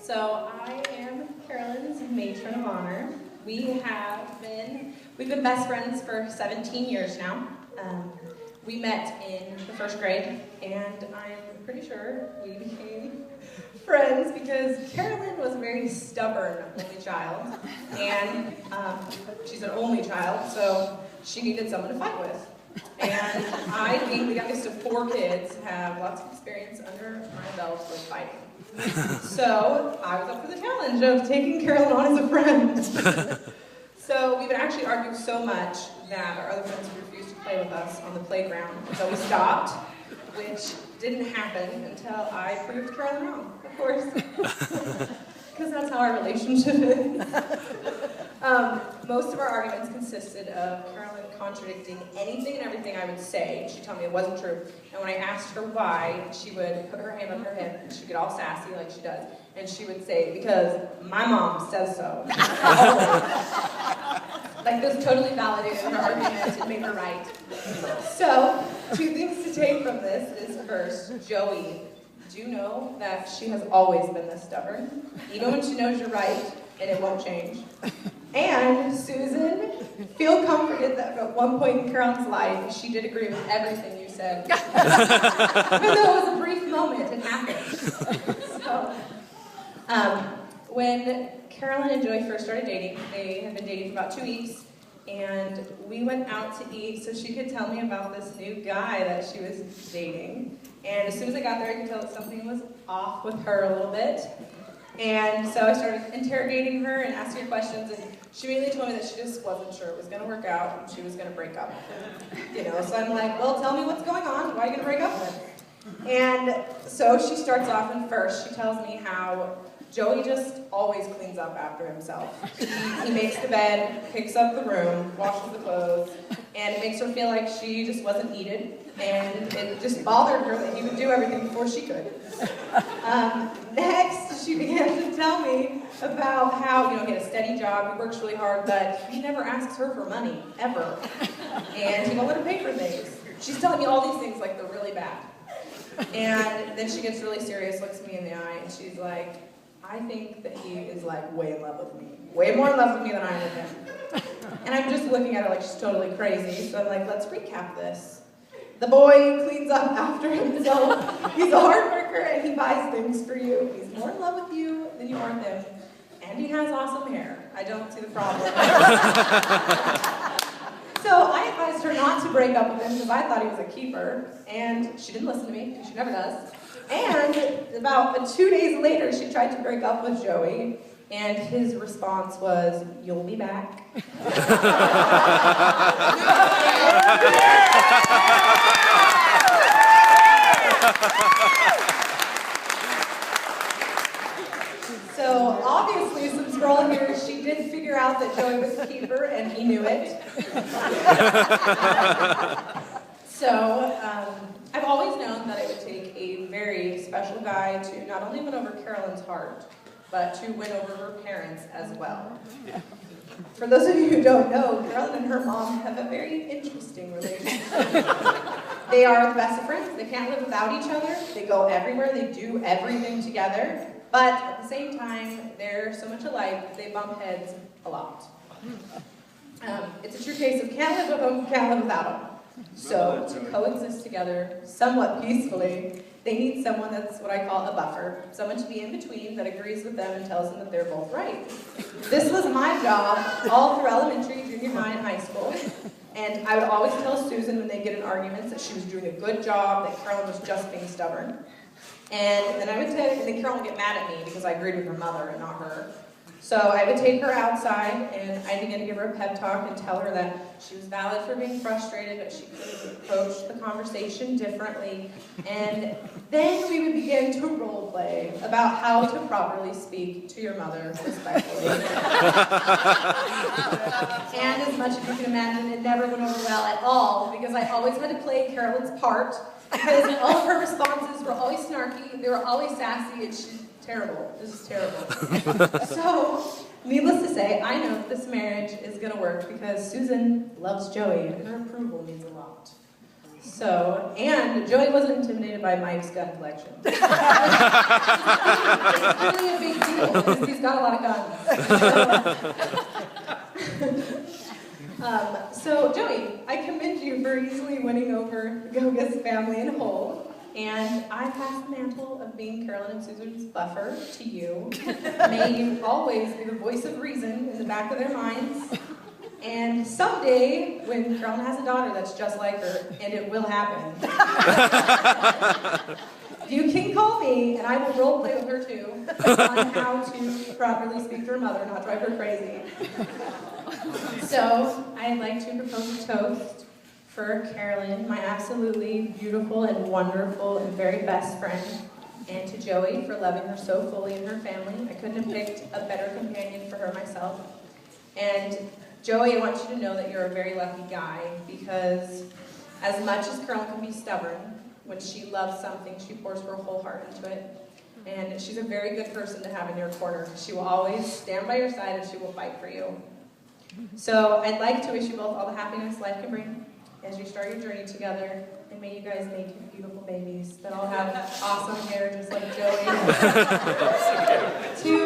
So I am Carolyn's matron of honor. We've been best friends for 17 years now. We met in the first grade, and I'm pretty sure we became friends because Carolyn was a very stubborn only child, and she's an only child, so she needed someone to fight with. And I, being the youngest of 4 kids, have lots of experience under my belt with fighting. So I was up for the challenge of taking Carolyn on as a friend. So we would actually argue so much that our other friends would refuse to play with us on the playground. So we stopped, which didn't happen until I proved Carolyn wrong, of course. Because that's how our relationship is. Most of our arguments consisted of Carolyn contradicting anything and everything I would say. She'd tell me it wasn't true. And when I asked her why, she would put her hand on her hip, and she'd get all sassy like she does. And she would say, because my mom says so. Like this totally validated her argument and made her right. So, 2 things to take from this is first, Joey, do you know that she has always been this stubborn? Even when she knows you're right, and it won't change. And Susan, feel comforted that at one point in Carolyn's life, she did agree with everything you said. Even though it was a brief moment, it happened. So, when Carolyn and Joey first started dating, they had been dating for about 2 weeks, and we went out to eat so she could tell me about this new guy that she was dating. And as soon as I got there, I could tell that something was off with her a little bit. And so I started interrogating her and asking her questions, and she immediately told me that she just wasn't sure it was going to work out and she was going to break up. So I'm like, well, tell me what's going on. Why are you going to break up with? And so she starts off, and first she tells me how Joey just always cleans up after himself. He makes the bed, picks up the room, washes the clothes, and it makes her feel like she just wasn't needed, and it just bothered her that he would do everything before she could. Next, she began to tell me about how, he had a steady job, he works really hard, but he never asks her for money, ever. And he won't let her pay for things. She's telling me all these things like they're really bad. And then she gets really serious, looks me in the eye, and she's like, I think that he is like way in love with me. Way more in love with me than I am with him. And I'm just looking at her like she's totally crazy. So I'm like, let's recap this. The boy cleans up after himself. He's a hard worker and he buys things for you. He's more in love with you than you are with him. And he has awesome hair. I don't see the problem. So I advised her not to break up with him because I thought he was a keeper. And she didn't listen to me, because she never does. And about 2 days later, she tried to break up with Joey, and his response was, "You'll be back." So obviously, some scrolling here, she did figure out that Joey was a keeper, and he knew it. So I've always known that it would take a very special guy to not only win over Carolyn's heart, but to win over her parents as well. For those of you who don't know, Carolyn and her mom have a very interesting relationship. They are the best of friends. They can't live without each other. They go everywhere. They do everything together. But at the same time, they're so much alike that they bump heads a lot. It's a true case of can't live with them, can't live without them. So, to coexist together somewhat peacefully, they need someone that's what I call a buffer, someone to be in between that agrees with them and tells them that they're both right. This was my job all through elementary, junior high, and high school. And I would always tell Susan when they get in arguments that she was doing a good job, that Carolyn was just being stubborn. And then Carolyn would get mad at me because I agreed with her mother and not her. So I would take her outside, and I began to give her a pep talk and tell her that she was valid for being frustrated, but she could approach the conversation differently. And then we would begin to role play about how to properly speak to your mother respectfully. And as much as you can imagine, it never went over well at all, because I always had to play Carolyn's part, because all of her responses were always snarky, they were always sassy, and she's terrible. This is terrible. So, needless to say, I know that this marriage is going to work because Susan loves Joey and her approval means a lot. So, and Joey wasn't intimidated by Mike's gun collection. It's really a big deal because he's got a lot of guns. So Joey, I commend you for easily winning over Goga's family in whole. And I pass the mantle of being Carolyn and Susan's buffer to you. May you always be the voice of reason in the back of their minds. And someday, when Carolyn has a daughter that's just like her, and it will happen, you can call me, and I will role play with her too, on how to properly speak to her mother, not drive her crazy. So, I'd like to propose a toast for Carolyn, my absolutely beautiful and wonderful and very best friend, and to Joey for loving her so fully and her family. I couldn't have picked a better companion for her myself. And Joey, I want you to know that you're a very lucky guy, because as much as Carolyn can be stubborn, when she loves something, she pours her whole heart into it. And she's a very good person to have in your corner. She will always stand by your side and she will fight for you. So I'd like to wish you both all the happiness life can bring as you start your journey together. And may you guys make beautiful babies that all have awesome hair just like Joey. To